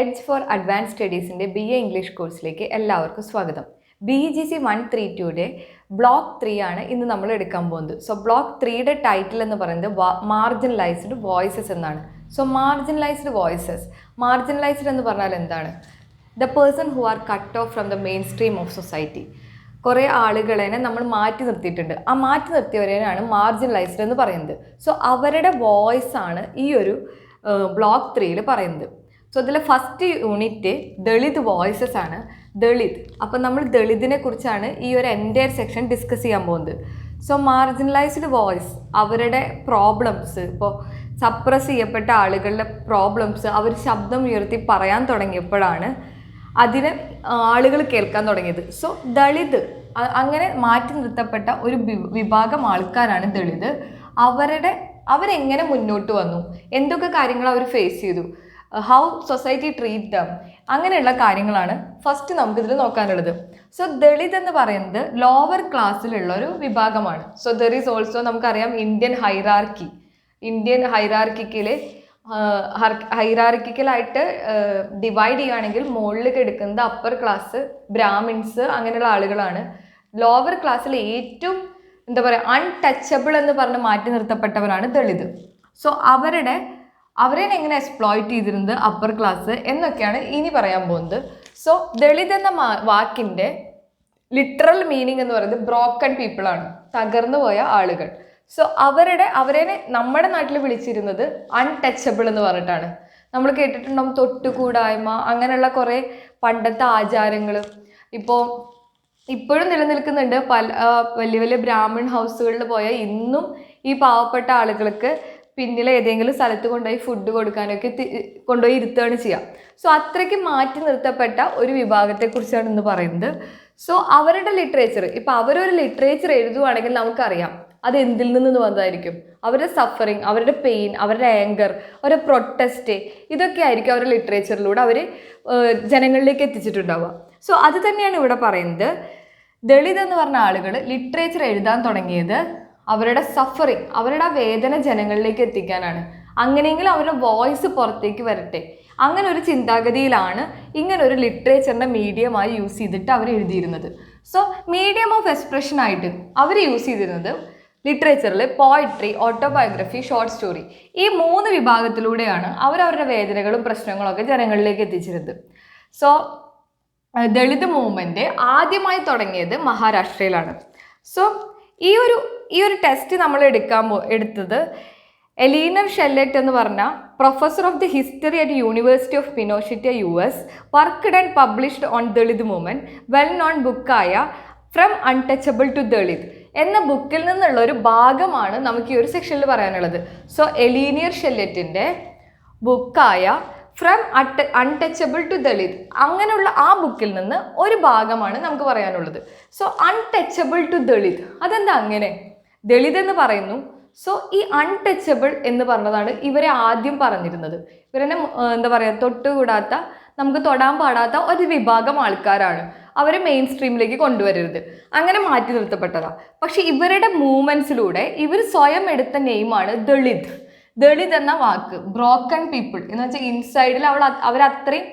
Edge for advance സ്റ്റഡീസിൻ്റെ BA English കോഴ്സിലേക്ക് എല്ലാവർക്കും സ്വാഗതം. BEGC 132യുടെ ബ്ലോക്ക് 3 ആണ് ഇന്ന് നമ്മൾ എടുക്കാൻ പോകുന്നത്. സോ ബ്ലോക്ക് 3യുടെ ടൈറ്റിൽ എന്ന് പറയുന്നത് മാർജിനലൈസ്ഡ് വോയിസസ് എന്നാണ്. സോ മാർജിനലൈസ്ഡ് എന്ന് പറഞ്ഞാൽ എന്താണ്? The person who are cut off from the മെയിൻ സ്ട്രീം ഓഫ് സൊസൈറ്റി. കുറേ ആളുകളെ നമ്മൾ മാറ്റി നിർത്തിയിട്ടുണ്ട്. ആ മാറ്റി നിർത്തിയവരെയാണ് മാർജിനലൈസ്ഡ് എന്ന് പറയുന്നത്. സോ അവരുടെ വോയിസ് ആണ് ഈ ഒരു ബ്ലോക്ക് 3യിൽ പറയുന്നത്. സോ ഇതിൽ ഫസ്റ്റ് യൂണിറ്റ് ദളിത് വോയിസസ് ആണ്. ദളിത്, അപ്പം നമ്മൾ ദളിതിനെ കുറിച്ചാണ് ഈ ഒരു എൻറ്റയർ സെക്ഷൻ ഡിസ്കസ് ചെയ്യാൻ പോകുന്നത്. സോ മാർജിനലൈസ്ഡ് വോയിസ്, അവരുടെ പ്രോബ്ലംസ്, ഇപ്പോൾ സപ്രസ് ചെയ്യപ്പെട്ട ആളുകളുടെ പ്രോബ്ലംസ് അവർ ശബ്ദം ഉയർത്തി പറയാൻ തുടങ്ങിയപ്പോഴാണ് അതിനെ ആളുകൾ കേൾക്കാൻ തുടങ്ങിയത്. സോ ദളിത്, അങ്ങനെ മാറ്റി നിർത്തപ്പെട്ട ഒരു വിഭാഗം ആൾക്കാരാണ് ദളിത്. അവരെങ്ങനെ മുന്നോട്ട് വന്നു, എന്തൊക്കെ കാര്യങ്ങൾ അവർ ഫേസ് ചെയ്തു, ഹൗ സൊസൈറ്റി ട്രീറ്റ് ദം, അങ്ങനെയുള്ള കാര്യങ്ങളാണ് ഫസ്റ്റ് നമുക്കിതിൽ നോക്കാനുള്ളത്. സോ ദളിത് എന്ന് പറയുന്നത് ലോവർ ക്ലാസ്സിലുള്ള ഒരു വിഭാഗമാണ്. സോ ദർ ഈസ് ഓൾസോ, നമുക്കറിയാം ഇന്ത്യൻ ഹൈറാർക്കിക്കലായിട്ട് ഡിവൈഡ് ചെയ്യുകയാണെങ്കിൽ മുകളിലേക്ക് എടുക്കുന്നത് അപ്പർ ക്ലാസ്, ബ്രാഹ്മിൻസ്, അങ്ങനെയുള്ള ആളുകളാണ്. ലോവർ ക്ലാസ്സിൽ ഏറ്റവും അൺടച്ചബിൾ എന്ന് പറഞ്ഞ് മാറ്റി നിർത്തപ്പെട്ടവരാണ് ദളിത്. സോ അവരെ എങ്ങനെ എക്സ്പ്ലോയിറ്റ് ചെയ്തിരുന്നത് അപ്പർ ക്ലാസ് എന്നൊക്കെയാണ് ഇനി പറയാൻ പോകുന്നത്. സോ ദളിത് എന്ന വാക്കിൻ്റെ ലിറ്ററൽ മീനിങ് എന്ന് പറയുന്നത് ബ്രോക്കൺ പീപ്പിളാണ്, തകർന്നു പോയ ആളുകൾ. സോ അവരെ നമ്മുടെ നാട്ടിൽ വിളിച്ചിരുന്നത് അൺടച്ചബിൾ എന്ന് പറഞ്ഞിട്ടാണ്. നമ്മൾ കേട്ടിട്ടുണ്ടാവും തൊട്ടുകൂടായ്മ, അങ്ങനെയുള്ള കുറേ പണ്ടത്തെ ആചാരങ്ങൾ ഇപ്പോഴും നിലനിൽക്കുന്നുണ്ട്. വലിയ വലിയ ബ്രാഹ്മൺ ഹൗസുകളിൽ പോയാൽ ഇന്നും ഈ പാവപ്പെട്ട ആളുകൾക്ക് പിന്നിലെ ഏതെങ്കിലും സ്ഥലത്ത് കൊണ്ടുപോയി ഫുഡ് കൊടുക്കാനൊക്കെ കൊണ്ടുപോയി ഇരുത്തുകയാണ് ചെയ്യുക. സോ അത്രയ്ക്ക് മാറ്റി നിർത്തപ്പെട്ട ഒരു വിഭാഗത്തെക്കുറിച്ചാണ് ഇന്ന് പറയുന്നത്. സോ അവരുടെ ലിറ്ററേച്ചർ, ഇപ്പം അവരൊരു ലിറ്ററേച്ചർ എഴുതുവാണെങ്കിൽ നമുക്കറിയാം അത് എന്തിൽ നിന്ന് വന്നതായിരിക്കും. അവരുടെ സഫറിങ്, അവരുടെ പെയിൻ, അവരുടെ ആങ്കർ, അവരുടെ പ്രൊട്ടസ്റ്റ്, ഇതൊക്കെ ആയിരിക്കും അവരുടെ ലിറ്ററേച്ചറിലൂടെ അവർ ജനങ്ങളിലേക്ക് എത്തിച്ചിട്ടുണ്ടാവുക. സോ അത് തന്നെയാണ് ഇവിടെ പറയുന്നത്. ദളിത് എന്ന് പറഞ്ഞ ആളുകൾ ലിറ്ററേച്ചർ എഴുതാൻ തുടങ്ങിയത് അവരുടെ സഫറിങ്, അവരുടെ ആ വേദന ജനങ്ങളിലേക്ക് എത്തിക്കാനാണ്. അങ്ങനെയെങ്കിലും അവരുടെ വോയിസ് പുറത്തേക്ക് വരട്ടെ, അങ്ങനെ ഒരു ചിന്താഗതിയിലാണ് ഇങ്ങനെ ഒരു ലിറ്ററേച്ചറിൻ്റെ മീഡിയമായി യൂസ് ചെയ്തിട്ട് അവർ എഴുതിയിരുന്നത്. സോ മീഡിയം ഓഫ് എക്സ്പ്രഷൻ ആയിട്ട് അവർ യൂസ് ചെയ്തിരുന്നത് ലിറ്ററേച്ചറിൽ പോയട്രി, ഓട്ടോബയോഗ്രഫി, ഷോർട്ട് സ്റ്റോറി, ഈ 3 വിഭാഗത്തിലൂടെയാണ് അവരവരുടെ വേദനകളും പ്രശ്നങ്ങളൊക്കെ ജനങ്ങളിലേക്ക് എത്തിച്ചിരുന്നത്. സോ ദളിത് മൂവ്മെൻറ്റ് ആദ്യമായി തുടങ്ങിയത് മഹാരാഷ്ട്രയിലാണ്. സോ ഈ ഒരു ടെസ്റ്റ് നമ്മൾ എടുത്തത് എലീനർ ഷെല്ലറ്റ് എന്ന് പറഞ്ഞ professor of the history at university of പിനോഷിറ്റ US, worked and published on Dalit movement, well known ബുക്കായ ഫ്രം അൺടച്ചബിൾ ടു ദളിത് എന്ന ബുക്കിൽ നിന്നുള്ള ഒരു ഭാഗമാണ് നമുക്ക് ഈ ഒരു സെക്ഷനിൽ പറയാനുള്ളത്. സോ എലീനിയർ ഷെല്ലറ്റിൻ്റെ ബുക്കായ ഫ്രം അൺടച്ചബിൾ ടു ദളിത്, അങ്ങനെയുള്ള ആ ബുക്കിൽ നിന്ന് ഒരു ഭാഗമാണ് നമുക്ക് പറയാനുള്ളത്. സോ അൺടച്ചബിൾ ടു ദളിത്, അതെന്താ അങ്ങനെ? ദളിത് എന്ന് പറയുന്നു. സോ ഈ അൺടച്ചബിൾ എന്ന് പറഞ്ഞതാണ് ഇവരെ ആദ്യം പറഞ്ഞിരുന്നത്. ഇവരെന്നെ തൊട്ടുകൂടാത്ത, നമുക്ക് തൊടാൻ പാടാത്ത ഒരു വിഭാഗം ആൾക്കാരാണ്, അവരെ മെയിൻ സ്ട്രീമിലേക്ക് കൊണ്ടുവരരുത്, അങ്ങനെ മാറ്റി നിർത്തപ്പെട്ടതാണ്. പക്ഷെ ഇവരുടെ മൂവ്മെൻറ്റ്സിലൂടെ ഇവർ സ്വയം എടുത്ത നെയിമാണ് ദളിത്. ദളിത് എന്ന വാക്ക്, ബ്രോക്കൺ പീപ്പിൾ എന്ന് വെച്ചാൽ ഇൻസൈഡിൽ അവരത്രയും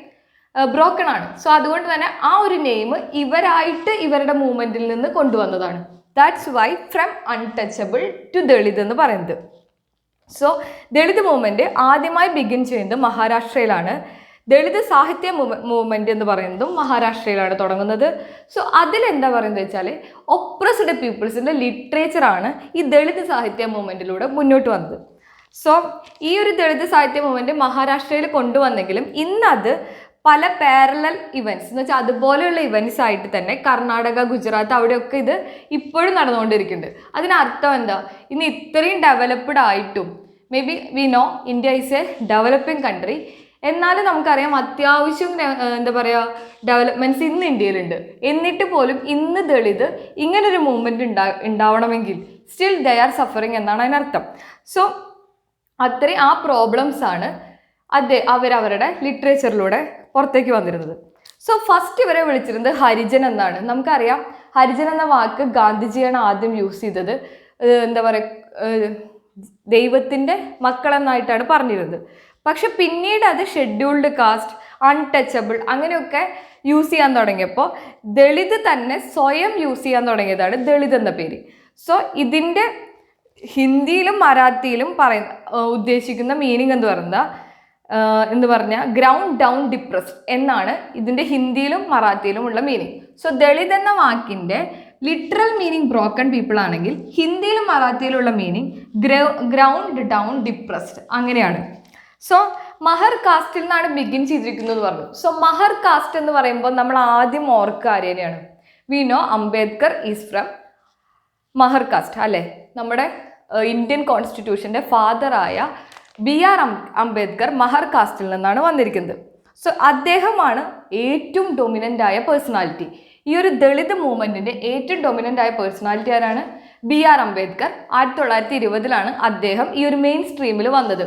ബ്രോക്കൺ ആണ്. സോ അതുകൊണ്ട് തന്നെ ആ ഒരു നെയിം ഇവരായിട്ട് ഇവരുടെ മൂവ്മെൻറ്റിൽ നിന്ന് കൊണ്ടുവന്നതാണ്. That's why from untouchable to Dalit എന്ന് പറയുന്നത്. സോ ദളിത് മൂവ്മെൻറ്റ് ആദ്യമായി ബിഗിൻ ചെയ്യുന്നത് മഹാരാഷ്ട്രയിലാണ്. ദളിത് സാഹിത്യ മൂവ്മെൻറ്റ് എന്ന് പറയുന്നതും മഹാരാഷ്ട്രയിലാണ് തുടങ്ങുന്നത്. സോ അതിലെന്താ പറയുന്നത് വെച്ചാൽ ഒപ്രസ്ഡ് പീപ്പിൾസിൻ്റെ ലിറ്ററേച്ചറാണ് ഈ ദളിത് സാഹിത്യ മൂവ്മെൻറ്റിലൂടെ മുന്നോട്ട് വന്നത്. സോ ഈ ഒരു ദളിത് സാഹിത്യ മൂവ്മെൻറ്റ് മഹാരാഷ്ട്രയിൽ കൊണ്ടുവന്നെങ്കിലും ഇന്നത് പല പാരലൽ ഇവൻറ്റ്സ് എന്ന് വെച്ചാൽ അതുപോലെയുള്ള ഇവൻറ്റ്സ് ആയിട്ട് തന്നെ കർണാടക, ഗുജറാത്ത്, അവിടെയൊക്കെ ഇത് ഇപ്പോഴും നടന്നുകൊണ്ടിരിക്കുന്നുണ്ട്. അതിനർത്ഥം എന്താ? ഇന്ന് ഇത്രയും ഡെവലപ്ഡ് ആയിട്ടും, may be we know India is A developing country, എന്നാലും നമുക്കറിയാം അത്യാവശ്യം ഡെവലപ്മെൻറ്റ്സ് ഇന്ന് ഇന്ത്യയിലുണ്ട്. എന്നിട്ട് പോലും ഇന്ന് ദളിത് ഇങ്ങനൊരു മൂവ്മെൻറ്റ് ഉണ്ടാവണമെങ്കിൽ സ്റ്റിൽ ദേ ആർ സഫറിങ് എന്നാണ് അതിനർത്ഥം. സോ അത്രയും ആ പ്രോബ്ലംസാണ് അവരവരുടെ ലിറ്ററേച്ചറിലൂടെ പുറത്തേക്ക് വന്നിരുന്നത്. സോ ഫസ്റ്റ് ഇവരെ വിളിച്ചിരുന്നത് ഹരിജൻ എന്നാണ്. നമുക്കറിയാം ഹരിജൻ എന്ന വാക്ക് ഗാന്ധിജിയാണ് ആദ്യം യൂസ് ചെയ്തത്. ദൈവത്തിൻ്റെ മക്കളെന്നായിട്ടാണ് പറഞ്ഞിരുന്നത്. പക്ഷെ പിന്നീട് അത് ഷെഡ്യൂൾഡ് കാസ്റ്റ്, അൺടച്ചബിൾ അങ്ങനെയൊക്കെ യൂസ് ചെയ്യാൻ തുടങ്ങിയപ്പോൾ ദളിത് തന്നെ സ്വയം യൂസ് ചെയ്യാൻ തുടങ്ങിയതാണ് ദളിത് എന്ന പേര്. സോ ഇതിൻ്റെ ഹിന്ദിയിലും മറാത്തിയിലും ഉദ്ദേശിക്കുന്ന മീനിങ് എന്ന് പറഞ്ഞാൽ ഗ്രൗണ്ട് ഡൗൺ ഡിപ്രസ്ഡ് എന്നാണ് ഇതിൻ്റെ ഹിന്ദിയിലും മറാത്തിയിലും ഉള്ള മീനിങ്. സോ ദളിത് എന്ന വാക്കിൻ്റെ ലിറ്ററൽ മീനിങ് ബ്രോക്കൺ പീപ്പിൾ ആണെങ്കിൽ ഹിന്ദിയിലും മറാത്തിയിലുള്ള മീനിങ് ഗ്രൗണ്ട് ഡൗൺ ഡിപ്രസ്ഡ് അങ്ങനെയാണ്. സോ മഹർ കാസ്റ്റിൽ നിന്നാണ് ബിഗിൻ ചെയ്തിരിക്കുന്നത് പറഞ്ഞു. സോ മഹർ കാസ്റ്റ് എന്ന് പറയുമ്പോൾ നമ്മൾ ആദ്യം ഓർക്കുക ആരെയാണ്? We know Ambedkar is from Mahar cast അല്ലേ? നമ്മുടെ ഇന്ത്യൻ കോൺസ്റ്റിറ്റ്യൂഷൻ്റെ ഫാദറായ BR അംബേദ്കർ മഹർ കാസ്റ്റിൽ നിന്നാണ് വന്നിരിക്കുന്നത്. സോ അദ്ദേഹമാണ് ഏറ്റവും ഡൊമിനൻ്റ് ആയ പേഴ്സണാലിറ്റി. ഈ ഒരു ദളിത് മൂവ്മെൻറ്റിൻ്റെ ഏറ്റവും ഡൊമിനൻ്റ് ആയ പേഴ്സണാലിറ്റി ആരാണ്? BR അംബേദ്കർ. 1920 അദ്ദേഹം ഈ ഒരു മെയിൻ സ്ട്രീമിൽ വന്നത്.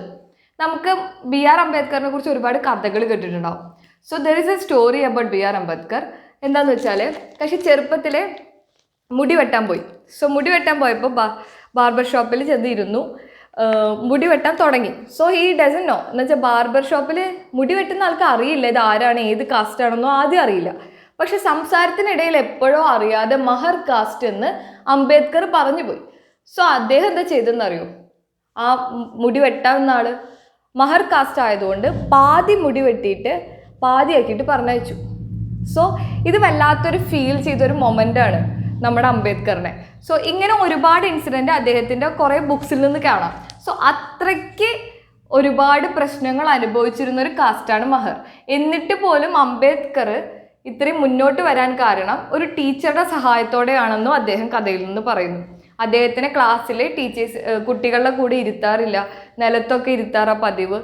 നമുക്ക് BR അംബേദ്കറിനെ കുറിച്ച് ഒരുപാട് കഥകൾ കേട്ടിട്ടുണ്ടാവും. So there is A story about BR Ambedkar. എന്താണെന്ന് വെച്ചാൽ പക്ഷേ ചെറുപ്പത്തിലെ മുടി വെട്ടാൻ പോയി. സോ മുടി വെട്ടാൻ പോയപ്പോൾ ബാർബർ ഷോപ്പിൽ ചെന്നിരുന്നു, മുടി വെട്ടാൻ തുടങ്ങി. സോ ഹീ ഡസൻ നോ എന്ന് വെച്ചാൽ ബാർബർ ഷോപ്പിൽ മുടി വെട്ടുന്ന ആൾക്ക് അറിയില്ല ഇത് ആരാണ്, ഏത് കാസ്റ്റ് ആണെന്നോ ആദ്യം അറിയില്ല. പക്ഷെ സംസാരത്തിനിടയിൽ എപ്പോഴോ അറിയാതെ മഹർ കാസ്റ്റ് എന്ന് അംബേദ്കർ പറഞ്ഞു പോയി. സോ അദ്ദേഹം എന്താ ചെയ്തെന്നറിയോ? ആ മുടി വെട്ടാവുന്ന ആൾ മഹർ കാസ്റ്റ് ആയതുകൊണ്ട് പാതി മുടി വെട്ടിയിട്ട് പാതിയാക്കിയിട്ട് പറഞ്ഞയച്ചു. സോ ഇത് വല്ലാത്തൊരു ഫീൽ ചെയ്തൊരു മൊമെൻ്റാണ് നമ്മുടെ അംബേദ്കറിനെ. സോ ഇങ്ങനെ ഒരുപാട് ഇൻസിഡൻറ്റ് അദ്ദേഹത്തിൻ്റെ കുറേ ബുക്സിൽ നിന്ന് കാണാം. സോ അത്രയ്ക്ക് ഒരുപാട് പ്രശ്നങ്ങൾ അനുഭവിച്ചിരുന്ന ഒരു കാസ്റ്റാണ് മഹർ. എന്നിട്ട് പോലും അംബേദ്കർ ഇത്രയും മുന്നോട്ട് വരാൻ കാരണം ഒരു ടീച്ചറുടെ സഹായത്തോടെയാണെന്നും അദ്ദേഹം കഥയിൽ നിന്ന് പറയുന്നു. അദ്ദേഹത്തിനെ ക്ലാസ്സിലെ കുട്ടികളുടെ കൂടെ ഇരുത്താറില്ല, നിലത്തൊക്കെ ഇരുത്താറ പതിവ്.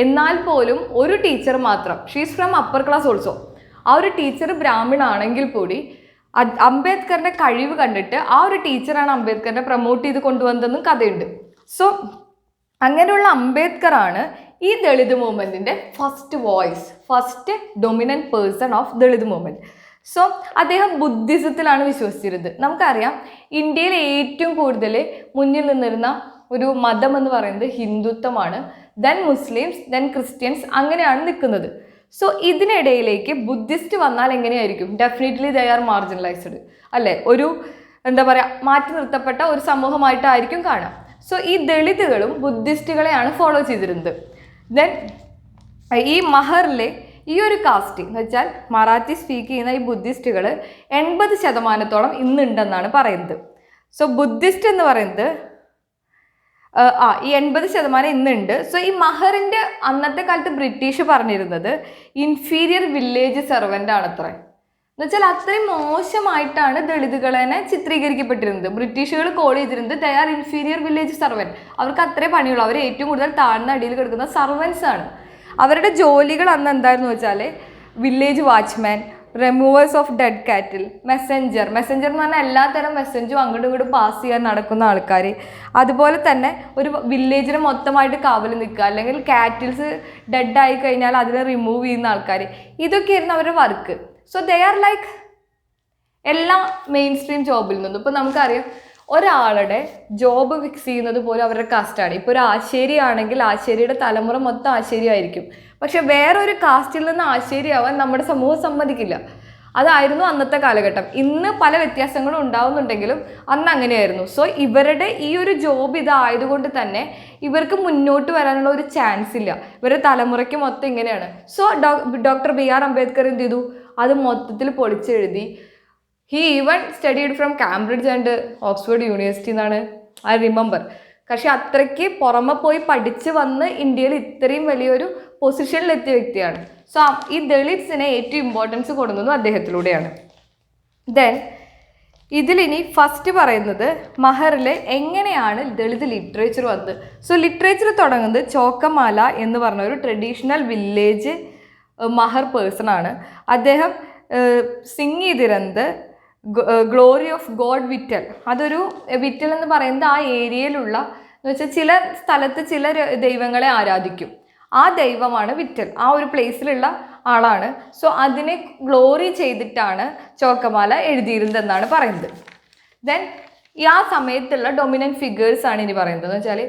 എന്നാൽ പോലും ഒരു ടീച്ചർ മാത്രം, she's from upper class also, ആ ഒരു ടീച്ചർ ബ്രാഹ്മണാണെങ്കിൽ കൂടി അംബേദ്കറിൻ്റെ കഴിവ് കണ്ടിട്ട് ആ ഒരു ടീച്ചറാണ് അംബേദ്കറിനെ പ്രൊമോട്ട് ചെയ്ത് കൊണ്ടുവന്നതെന്നും കഥയുണ്ട്. സോ അങ്ങനെയുള്ള അംബേദ്കറാണ് ഈ ദളിത് മൂവ്മെൻറ്റിൻ്റെ first voice, first dominant person of Dalit movement. So അദ്ദേഹം ബുദ്ധിസത്തിലാണ് വിശ്വസിച്ചിരുന്നത്. നമുക്കറിയാം ഇന്ത്യയിൽ ഏറ്റവും കൂടുതൽ മുന്നിൽ നിന്നിരുന്ന ഒരു മതം എന്ന് പറയുന്നത് ഹിന്ദുത്വമാണ്. ദെൻ മുസ്ലിംസ്, ദെൻ ക്രിസ്ത്യൻസ്, അങ്ങനെയാണ് നിൽക്കുന്നത്. സോ ഇതിനിടയിലേക്ക് ബുദ്ധിസ്റ്റ് വന്നാൽ എങ്ങനെയായിരിക്കും? ഡെഫിനറ്റ്ലി ദേ ആർ മാർജിനലൈസ്ഡ് അല്ലേ? ഒരു എന്താ പറയുക, മാറ്റി നിർത്തപ്പെട്ട ഒരു സമൂഹമായിട്ടായിരിക്കും കാണാം. സോ ഈ ദളിതുകളും ബുദ്ധിസ്റ്റുകളെയാണ് ഫോളോ ചെയ്തിരുന്നത്. ദെൻ ഈ മഹറിലെ ഈ ഒരു കാസ്റ്റ് എന്ന് വെച്ചാൽ മറാത്തി സ്പീക്ക് ചെയ്യുന്ന ഈ ബുദ്ധിസ്റ്റുകൾ 80% ഇന്നുണ്ടെന്നാണ് പറയുന്നത്. സോ ബുദ്ധിസ്റ്റ് എന്ന് പറയുന്നത് ഈ 80% ഇന്നുണ്ട്. സോ ഈ മഹറിൻ്റെ അന്നത്തെ കാലത്ത് ബ്രിട്ടീഷ് പറഞ്ഞിരുന്നത് ഇൻഫീരിയർ വില്ലേജ് സെർവൻ്റ് ആണത്രേ. എന്നുവെച്ചാൽ അത്രയും മോശമായിട്ടാണ് ദളിതുകളെ ചിത്രീകരിക്കപ്പെട്ടിരുന്നത്. ബ്രിട്ടീഷുകൾ കോൾ ചെയ്തിരുന്നത് they are inferior village servant. അവർക്ക് അത്രേ പണിയുള്ളൂ. അവർ ഏറ്റവും കൂടുതൽ താഴ്ന്ന അടിയിൽ കിടക്കുന്ന സർവൻസ് ആണ്. അവരുടെ ജോലികൾ അന്ന് എന്തായിരുന്നു വെച്ചാൽ village watchman, removers of dead കാറ്റിൽ, മെസ്സഞ്ചർ എന്ന് പറഞ്ഞാൽ എല്ലാത്തരം മെസ്സഞ്ചും അങ്ങോട്ടും ഇങ്ങോട്ടും പാസ് ചെയ്യാൻ നടക്കുന്ന ആൾക്കാർ. അതുപോലെ തന്നെ ഒരു വില്ലേജിനെ മൊത്തമായിട്ട് കാവൽ നിൽക്കുക, അല്ലെങ്കിൽ കാറ്റിൽസ് ഡെഡായി കഴിഞ്ഞാൽ അതിനെ റിമൂവ് ചെയ്യുന്ന ആൾക്കാർ. ഇതൊക്കെയായിരുന്നു അവരുടെ work. So they are like എല്ലാ മെയിൻ സ്ട്രീം ജോബിൽ നിന്നും. ഇപ്പോൾ നമുക്കറിയാം ഒരാളുടെ ജോബ് ഫിക്സ് ചെയ്യുന്നത് പോലും അവരുടെ കാസ്റ്റാണ്. ഇപ്പോൾ ഒരു ആശേരി ആണെങ്കിൽ ആശേരിയുടെ തലമുറ മൊത്തം ആശേരി ആയിരിക്കും. പക്ഷെ വേറൊരു കാസ്റ്റിൽ നിന്ന് ആശേരിയാവാൻ നമ്മുടെ സമൂഹം സമ്മതിക്കില്ല. അതായിരുന്നു അന്നത്തെ കാലഘട്ടം. ഇന്ന് പല വ്യത്യാസങ്ങളും ഉണ്ടാവുന്നുണ്ടെങ്കിലും അന്ന് അങ്ങനെയായിരുന്നു. സോ ഇവരുടെ ഈ ഒരു ജോബ് ഇതായതുകൊണ്ട് തന്നെ ഇവർക്ക് മുന്നോട്ട് വരാനുള്ള ഒരു ചാൻസ് ഇല്ല. ഇവരുടെ തലമുറയ്ക്ക് മൊത്തം ഇങ്ങനെയാണ്. സോ ഡോക്ടർ BR അംബേദ്കർ എന്ത് ചെയ്തു? അത് മൊത്തത്തിൽ പൊളിച്ചെഴുതി. He even studied from Cambridge and Oxford university എന്നാണ് ഐ റിമെമ്പർ. പക്ഷെ അത്രയ്ക്ക് പുറമെ പോയി പഠിച്ച് വന്ന് ഇന്ത്യയിൽ ഇത്രയും വലിയൊരു പൊസിഷനിലെത്തിയ വ്യക്തിയാണ്. സോ ഈ ദളിറ്റ്സിനെ ഏറ്റവും ഇമ്പോർട്ടൻസ് കൊടുക്കുന്നതും അദ്ദേഹത്തിലൂടെയാണ്. ദെൻ ഇതിലിനി ഫസ്റ്റ് പറയുന്നത് മഹറിൽ എങ്ങനെയാണ് ദളിത് ലിറ്ററേച്ചർ വന്നത്. സോ ലിറ്ററേച്ചർ തുടങ്ങുന്നത് ചോക്കമാല എന്ന് പറഞ്ഞ ഒരു ട്രഡീഷണൽ വില്ലേജ് മഹർ പേഴ്സൺ ആണ്. അദ്ദേഹം സിംഗ് ചെയ്തിരുന്നത് ഗ്ലോറി ഓഫ് ഗോഡ് വിറ്റൽ. അതൊരു വിറ്റൽ എന്ന് പറയുന്നത് ആ ഏരിയയിലുള്ള എന്ന് വെച്ചാൽ ചില സ്ഥലത്ത് ചില ദൈവങ്ങളെ ആരാധിക്കും. ആ ദൈവമാണ് വിറ്റൽ, ആ ഒരു പ്ലേസിലുള്ള ആളാണ്. സോ അതിനെ ഗ്ലോറി ചെയ്തിട്ടാണ് ചോക്കമാല എഴുതിയിരുന്നതെന്നാണ് പറയുന്നത്. ദെൻ ആ സമയത്തുള്ള ഡൊമിനൻറ്റ് ഫിഗേഴ്സാണ് ഇനി പറയുന്നത്. എന്ന് വെച്ചാൽ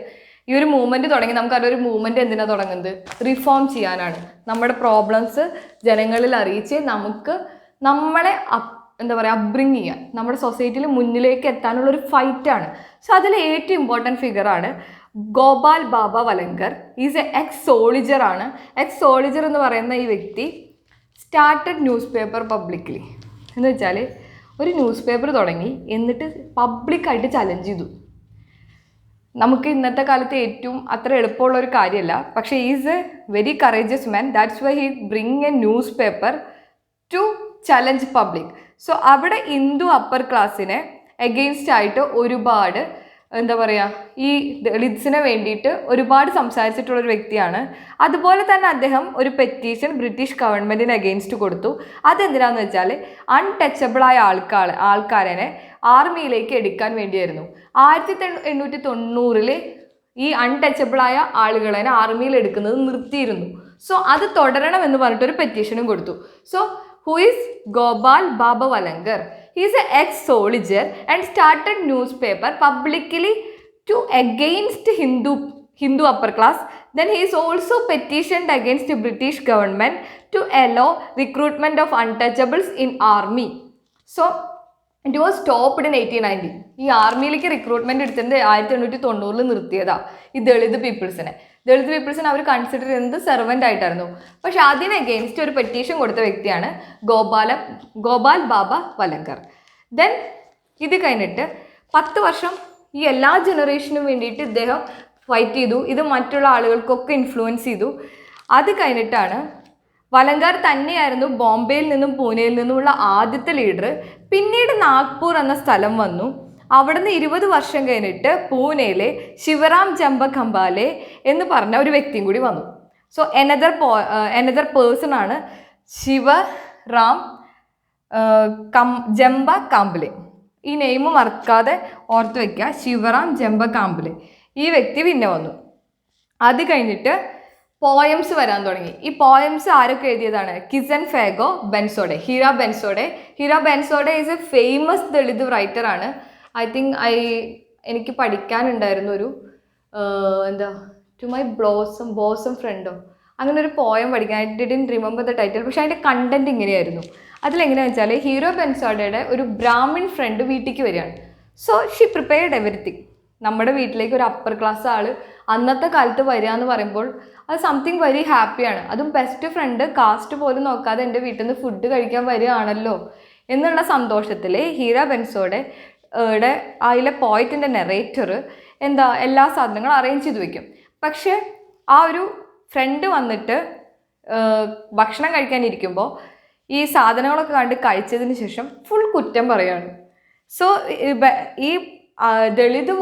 ഈ ഒരു മൂവ്മെൻറ്റ് തുടങ്ങി. നമുക്കറിയാം ഒരു മൂവ്മെൻറ്റ് എന്തിനാണ് തുടങ്ങുന്നത്? റിഫോം ചെയ്യാനാണ്. നമ്മുടെ പ്രോബ്ലംസ് ജനങ്ങളിൽ അറിയിച്ച് നമുക്ക് നമ്മളെ എന്താ പറയുക അപ്ബ്രിങ് ചെയ്യാൻ, നമ്മുടെ സൊസൈറ്റിയിൽ മുന്നിലേക്ക് എത്താനുള്ളൊരു ഫൈറ്റാണ്. സോ അതിൽ ഏറ്റവും ഇമ്പോർട്ടൻറ്റ് ഫിഗറാണ് Gopal Baba Walangkar. Is a ex soldier ആണ്. എക്സ് സോൾജർ എന്ന് പറയുന്ന ഈ വ്യക്തി സ്റ്റാർട്ടഡ് ന്യൂസ് പേപ്പർ പബ്ലിക്കലി. എന്ന് വെച്ചാൽ ഒരു ന്യൂസ് പേപ്പർ തുടങ്ങി, എന്നിട്ട് പബ്ലിക്കായിട്ട് ചലഞ്ച് ചെയ്തു. നമുക്ക് ഇന്നത്തെ കാലത്ത് ഏറ്റവും അത്ര എളുപ്പമുള്ള ഒരു കാര്യമല്ല, പക്ഷേ is A very courageous man. That's why he bring A news paper two challenge public. So അവിടെ ഹിന്ദു അപ്പർ ക്ലാസ്സിനെ എഗെയിൻസ്റ്റ് ആയിട്ട് ഒരുപാട് എന്താ പറയുക ഈ ദളിത്സിനെ വേണ്ടിയിട്ട് ഒരുപാട് സംസാരിച്ചിട്ടുള്ളൊരു വ്യക്തിയാണ്. അതുപോലെ തന്നെ അദ്ദേഹം ഒരു പെറ്റീഷൻ ബ്രിട്ടീഷ് ഗവൺമെൻറ്റിന് എഗെയിൻസ്റ്റ് കൊടുത്തു. അതെന്തിനാന്ന് വെച്ചാൽ അൺടച്ചബിളായ ആൾക്കാരെ ആർമിയിലേക്ക് എടുക്കാൻ വേണ്ടിയായിരുന്നു. 1890 ഈ അൺടച്ചബിളായ ആളുകളെ ആർമിയിൽ എടുക്കുന്നത് നിർത്തിയിരുന്നു. സോ അത് തുടരണമെന്ന് പറഞ്ഞിട്ടൊരു പെറ്റീഷനും കൊടുത്തു. So who is Gopal Baba Valankar? He is an ex-soldier and started newspaper publicly to against Hindu upper class. Then he is also petitioned against the British government to allow recruitment of untouchables in army. So it was stopped in 1890. ഈ ആർമിയിലേക്ക് recruitment എടുത്തത് 1890 നിർത്തിയതാണ് ഈ ദളിത് പീപ്പിൾസിനെ അവർ consider ചെയ്യുന്നത് servant ആയിട്ടായിരുന്നു. പക്ഷെ അതിന് against ഒരു petition കൊടുത്ത വ്യക്തിയാണ് ഗോപാൽ ബാബ വലങ്കർ. ദെൻ ഇത് കഴിഞ്ഞിട്ട് 10 വർഷം ഈ എല്ലാ ജനറേഷനും വേണ്ടിയിട്ട് ഇദ്ദേഹം ഫൈറ്റ് ചെയ്തു. ഇത് മറ്റുള്ള ആളുകൾക്കൊക്കെ ഇൻഫ്ലുവൻസ് ചെയ്തു. അത് കഴിഞ്ഞിട്ടാണ് വലങ്കാർ തന്നെയായിരുന്നു ബോംബെയിൽ നിന്നും പൂനെയിൽ നിന്നുമുള്ള ആദ്യത്തെ ലീഡർ. പിന്നീട് നാഗ്പൂർ എന്ന സ്ഥലം വന്നു. അവിടുന്ന് 20 വർഷം കഴിഞ്ഞിട്ട് പൂനെയിലെ ശിവറാം ജംബ ഖംബാലെ എന്ന് പറഞ്ഞ ഒരു വ്യക്തിയും കൂടി വന്നു. സോ എനദർ പേഴ്സൺ ആണ് ശിവറാം ജംബ കാംബ്ലെ. ഈ നെയിം മറക്കാതെ ഓർത്ത് വയ്ക്കുക, ശിവറാം ജംബ കാംബ്ലെ. ഈ വ്യക്തി പിന്നെ വന്നു. അത് കഴിഞ്ഞിട്ട് പോയംസ് വരാൻ തുടങ്ങി. ഈ പോയംസ് ആരൊക്കെ എഴുതിയതാണ്? Kisan Fago Bansode, Hira Bansode is a famous Dalit റൈറ്ററാണ്. ഐ തിങ്ക് എനിക്ക് പഠിക്കാനുണ്ടായിരുന്നു ഒരു എന്താ ടു മൈ ബോസം ഫ്രണ്ടോ അങ്ങനെ ഒരു പോയം പഠിക്കാൻ. I didn't remember the title. പക്ഷേ അതിൻ്റെ കണ്ടൻറ്റ് ഇങ്ങനെയായിരുന്നു. അതിലെങ്ങനെയാണെന്ന് വെച്ചാൽ ഹീറോ ബെൻസോഡയുടെ ഒരു ബ്രാഹ്മിൺ ഫ്രണ്ട് വീട്ടിലേക്ക് വരികയാണ്. So she prepared everything. നമ്മുടെ വീട്ടിലേക്ക് ഒരു അപ്പർ ക്ലാസ് ആൾ അന്നത്തെ കാലത്ത് വരിക എന്ന് പറയുമ്പോൾ അത് സംതിങ് വെരി ഹാപ്പിയാണ്. അതും ബെസ്റ്റ് ഫ്രണ്ട് കാസ്റ്റ് പോലും നോക്കാതെ എൻ്റെ വീട്ടിൽ നിന്ന് ഫുഡ് കഴിക്കാൻ വരികയാണല്ലോ എന്നുള്ള സന്തോഷത്തിൽ ഹീര ബെൻസോഡെ അതിലെ പോയറ്റിൻ്റെ നെറേറ്റർ എല്ലാ സാധനങ്ങളും അറേഞ്ച് ചെയ്ത് വയ്ക്കും. പക്ഷേ ആ ഒരു ഫ്രണ്ട് വന്നിട്ട് ഭക്ഷണം കഴിക്കാനിരിക്കുമ്പോൾ ഈ സാധനങ്ങളൊക്കെ കണ്ട് കഴിച്ചതിന് ശേഷം ഫുൾ കുറ്റം പറയാണ്. സോ ഈ ദളിത്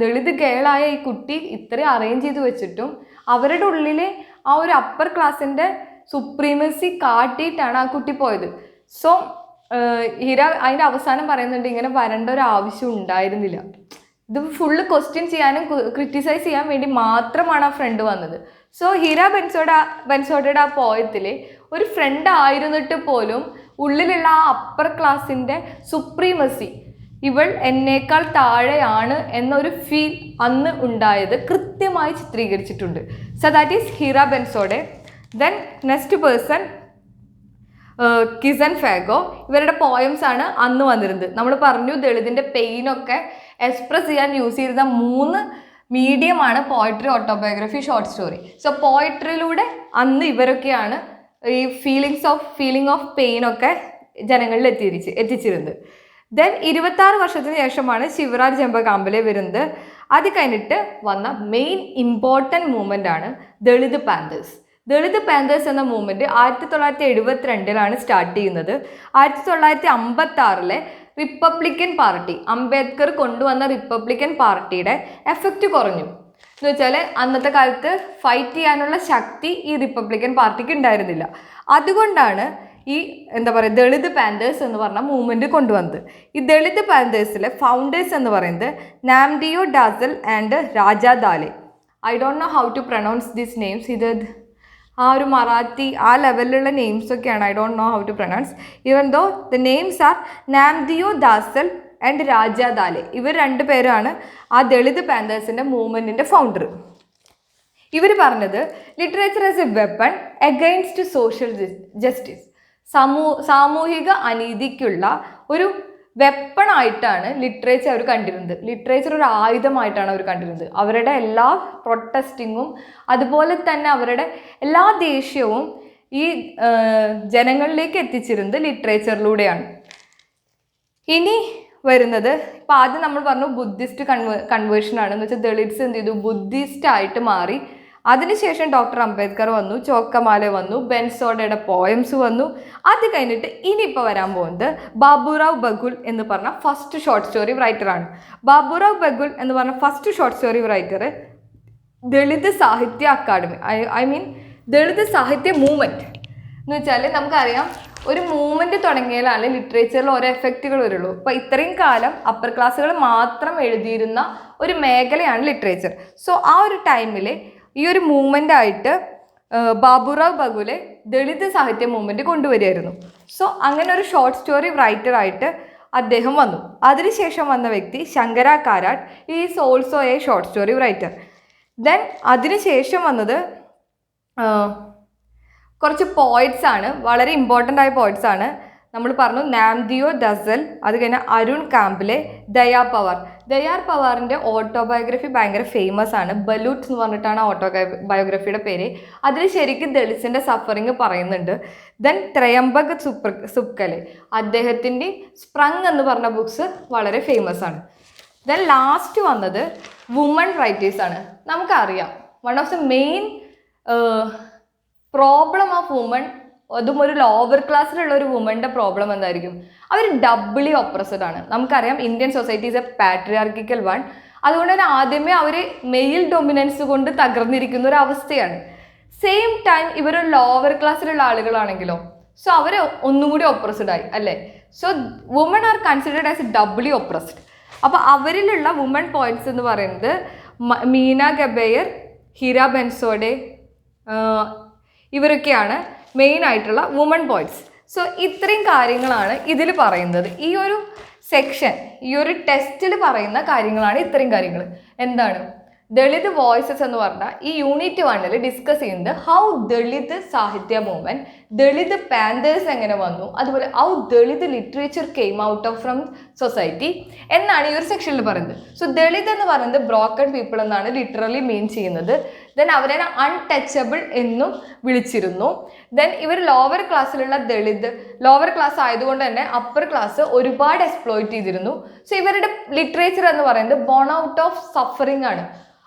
ദളിത് ഗേളായ ഈ കുട്ടി ഇത്രയും അറേഞ്ച് ചെയ്ത് വെച്ചിട്ടും അവരുടെ ഉള്ളിൽ ആ ഒരു അപ്പർ ക്ലാസ്സിൻ്റെ സുപ്രീമസി കാട്ടിയിട്ടാണ് ആ കുട്ടി പോയത്. സോ ഹീര അതിൻ്റെ അവസാനം പറയുന്നുണ്ട് ഇങ്ങനെ വരേണ്ട ഒരു ആവശ്യം ഉണ്ടായിരുന്നില്ല. ഇത് ഫുള്ള് ക്വസ്റ്റ്യൻ ചെയ്യാനും ക്രിറ്റിസൈസ് ചെയ്യാൻ വേണ്ടി മാത്രമാണ് ആ ഫ്രണ്ട് വന്നത്. സോ ഹീര ബെൻസോഡയുടെ ആ പോയത്തിൽ ഒരു ഫ്രണ്ട് ആയിരുന്നിട്ട് പോലും ഉള്ളിലുള്ള ആ അപ്പർ ക്ലാസ്സിൻ്റെ സുപ്രീമസി, ഇവൾ എന്നേക്കാൾ താഴെയാണ് എന്നൊരു ഫീൽ അന്ന് ഉണ്ടായത് കൃത്യമായി ചിത്രീകരിച്ചിട്ടുണ്ട്. So that is Hira Bansode. Then next person Kisan Fago. ഇവരുടെ പോയംസ് ആണ് അന്ന് വന്നിരുന്നത്. നമ്മൾ പറഞ്ഞു ദളിതിൻ്റെ പെയിനൊക്കെ എക്സ്പ്രസ് ചെയ്യാൻ യൂസ് ചെയ്തിരുന്ന 3 മീഡിയമാണ് poetry, autobiography, short story. So പോയട്രിയിലൂടെ അന്ന് ഇവരൊക്കെയാണ് ഈ ഫീലിംഗ് ഓഫ് പെയിനൊക്കെ ജനങ്ങളിൽ എത്തിച്ചിരുന്നത്. ദെൻ 26 വർഷത്തിന് ശേഷമാണ് ശിവറാം ജംബ കാംബ്ലെ വരുന്നത്. അത് കഴിഞ്ഞിട്ട് വന്ന മെയിൻ ഇമ്പോർട്ടൻറ്റ് മൂവ്മെൻ്റ് ആണ് ദളിത് പാന്തേഴ്സ് എന്ന മൂവ്മെൻറ്റ് 1972 സ്റ്റാർട്ട് ചെയ്യുന്നത്. 1956 റിപ്പബ്ലിക്കൻ പാർട്ടി, അംബേദ്കർ കൊണ്ടുവന്ന റിപ്പബ്ലിക്കൻ പാർട്ടിയുടെ എഫക്റ്റ് കുറഞ്ഞു. എന്ന് വെച്ചാൽ അന്നത്തെ കാലത്ത് ഫൈറ്റ് ചെയ്യാനുള്ള ശക്തി ഈ റിപ്പബ്ലിക്കൻ പാർട്ടിക്ക് ഉണ്ടായിരുന്നില്ല. അതുകൊണ്ടാണ് ഈ ദളിത് പാന്തേഴ്സ് എന്ന് പറഞ്ഞ മൂവ്മെൻറ്റ് കൊണ്ടുവന്നത്. ഈ ദളിത് പാന്തേഴ്സിലെ ഫൗണ്ടേഴ്സ് എന്ന് പറയുന്നത് Namdeo Dhasal and Raja Dhale. I don't know how to pronounce these names. ഇത് ആ ഒരു മറാത്തി ആ ലെവലിലുള്ള നെയിംസൊക്കെയാണ്. I don't know how to pronounce. Even though the names are Namdeo Dhasal and Raja Dhale. ഇവർ രണ്ടുപേരാണ് ആ ദളിത് പാന്തേഴ്സിൻ്റെ മൂവ്മെൻറ്റിൻ്റെ ഫൗണ്ടർ. ഇവർ പറഞ്ഞത് literature as a weapon against social justice. സാമൂഹിക അനീതിക്കുള്ള ഒരു വെപ്പണായിട്ടാണ് ലിറ്ററേച്ചർ അവർ കണ്ടിരുന്നത്. ലിറ്ററേച്ചർ ഒരു ആയുധമായിട്ടാണ് അവർ കണ്ടിരുന്നത്. അവരുടെ എല്ലാ പ്രൊട്ടസ്റ്റിങ്ങും അതുപോലെ തന്നെ അവരുടെ എല്ലാ ദേഷ്യവും ഈ ജനങ്ങളിലേക്ക് എത്തിച്ചിരുന്നത് ലിറ്ററേച്ചറിലൂടെയാണ്. ഇനി വരുന്നത് ഇപ്പം ആദ്യം നമ്മൾ പറഞ്ഞു ബുദ്ധിസ്റ്റ് കൺവേർഷൻ ആണെന്ന് വെച്ചാൽ ദളിറ്റ്സ് എന്ത് ചെയ്തു, ബുദ്ധിസ്റ്റ് ആയിട്ട് മാറി. അതിനുശേഷം ഡോക്ടർ അംബേദ്കർ വന്നു, ചോക്കമാലെ വന്നു, ബെൻസോഡയുടെ പോയംസ് വന്നു. അത് കഴിഞ്ഞിട്ട് ഇനിയിപ്പോൾ വരാൻ പോകുന്നത് ബാബുറാവ് ബഗുൽ എന്ന് പറഞ്ഞ ഫസ്റ്റ് ഷോർട്ട് സ്റ്റോറി റൈറ്ററാണ്. ബാബുറാവ് ബഗുൽ എന്ന് പറഞ്ഞ first short story writer Dalit സാഹിത്യ അക്കാദമി, ഐ മീൻ ദളിത് സാഹിത്യ മൂവ്മെൻറ്റ് എന്ന് വെച്ചാൽ നമുക്കറിയാം ഒരു മൂവ്മെൻറ്റ് തുടങ്ങിയാലാണ് ലിറ്ററേച്ചറിൽ ഓരോ എഫക്റ്റുകൾ വരുള്ളൂ. അപ്പോൾ ഇത്രയും കാലം അപ്പർ ക്ലാസ്സുകൾ മാത്രം എഴുതിയിരുന്ന ഒരു മേഖലയാണ് ലിറ്ററേച്ചർ. സോ ആ ഒരു ടൈമിൽ ഈ ഒരു മൂവ്മെൻ്റ് ആയിട്ട് ബാബുറാവ് ബഗുലെ ദളിത് സാഹിത്യ മൂവ്മെൻറ്റ് കൊണ്ടുവരികയായിരുന്നു. സോ അങ്ങനെ ഒരു ഷോർട്ട് സ്റ്റോറി റൈറ്ററായിട്ട് അദ്ദേഹം വന്നു. അതിനുശേഷം വന്ന വ്യക്തി Shankara Karat, is also a short story writer. Then അതിനുശേഷം വന്നത് കുറച്ച് പോയിറ്റ്സ് ആണ്, വളരെ ഇമ്പോർട്ടൻ്റ് ആയ പോയിറ്റ്സ് ആണ്. നമ്മൾ പറഞ്ഞു നാംദിയോ ദസൽ, അത് കഴിഞ്ഞാൽ അരുൺ കാംബ്ലെ, ദയാ പവാർ. ദയാർ പവാറിൻ്റെ ഓട്ടോബയോഗ്രഫി ഭയങ്കര ഫേമസ് ആണ്. ബലൂട്ട് എന്ന് പറഞ്ഞിട്ടാണ് ഓട്ടോബയോഗ്രഫിയുടെ പേര്. അതിൽ ശരിക്കും ദളിത്സിൻ്റെ സഫറിങ് പറയുന്നുണ്ട്. ദെൻ ത്രയംബക് സുബ്കലെ, അദ്ദേഹത്തിൻ്റെ സ്പ്രങ് എന്ന് പറഞ്ഞ ബുക്സ് വളരെ ഫേമസ് ആണ്. ദെൻ ലാസ്റ്റ് വന്നത് വുമൺ റൈറ്റേഴ്സാണ്. നമുക്കറിയാം one of the main problem of woman, അതും ഒരു ലോവർ ക്ലാസ്സിലുള്ള ഒരു വുമൻ്റെ പ്രോബ്ലം എന്തായിരിക്കും, അവർ ഡബിളി ഒപ്രസ്ഡ് ആണ്. നമുക്കറിയാം Indian society is A patriarchal one. അതുകൊണ്ട് തന്നെ ആദ്യമേ അവർ മെയിൽ ഡൊമിനൻസ് കൊണ്ട് തകർന്നിരിക്കുന്ന ഒരു അവസ്ഥയാണ്. സെയിം ടൈം ഇവർ ലോവർ ക്ലാസ്സിലുള്ള ആളുകളാണെങ്കിലോ, സോ അവർ ഒന്നും കൂടി ഒപ്രസ്ഡ് ആയി അല്ലേ. So woman are considered as ഡബിളി oppressed. അപ്പോൾ അവരിലുള്ള വുമൺ പോയിന്റ്സ് എന്ന് പറയുന്നത് മീന ഗബേയർ, ഹീര ബെൻസോഡെ, ഇവരൊക്കെയാണ് മെയിൻ ആയിട്ടുള്ള വുമൺ പോയിന്റ്സ്. സോ ഇത്രയും കാര്യങ്ങളാണ് ഇതിൽ പറയുന്നത്. ഈ ഒരു സെക്ഷൻ, ഈ ഒരു ടെസ്റ്റിൽ പറയുന്ന കാര്യങ്ങളാണ് ഇത്രയും കാര്യങ്ങൾ. എന്താണ് ദളിത് വോയിസസ് എന്ന് പറഞ്ഞാൽ ഈ യൂണിറ്റ് 1 ഡിസ്കസ് ചെയ്യുന്നത് ഹൗ ദളിത് സാഹിത്യ മൂവ്മെൻറ്റ്, ദളിത് പാന്തേഴ്സ് എങ്ങനെ വന്നു, അതുപോലെ how Dalit literature came out off from society എന്നാണ് ഈ ഒരു സെക്ഷനിൽ പറയുന്നത്. സോ ദളിത് എന്ന് പറയുന്നത് ബ്രോക്കൺ പീപ്പിൾ എന്നാണ് ലിറ്ററലി മീൻ ചെയ്യുന്നത്. ദെൻ അവരെ അൺടച്ചബിൾ എന്നും വിളിച്ചിരുന്നു. ദെൻ ഇവർ ലോവർ ക്ലാസ്സിലുള്ള ദളിത്, ലോവർ ക്ലാസ് ആയതുകൊണ്ട് തന്നെ അപ്പർ ക്ലാസ് ഒരുപാട് എക്സ്പ്ലോയിറ്റ് ചെയ്തിരുന്നു. സോ ഇവരുടെ ലിറ്ററേച്ചർ എന്ന് പറയുന്നത് ബോൺ ഔട്ട് ഓഫ് സഫറിങ് ആണ്.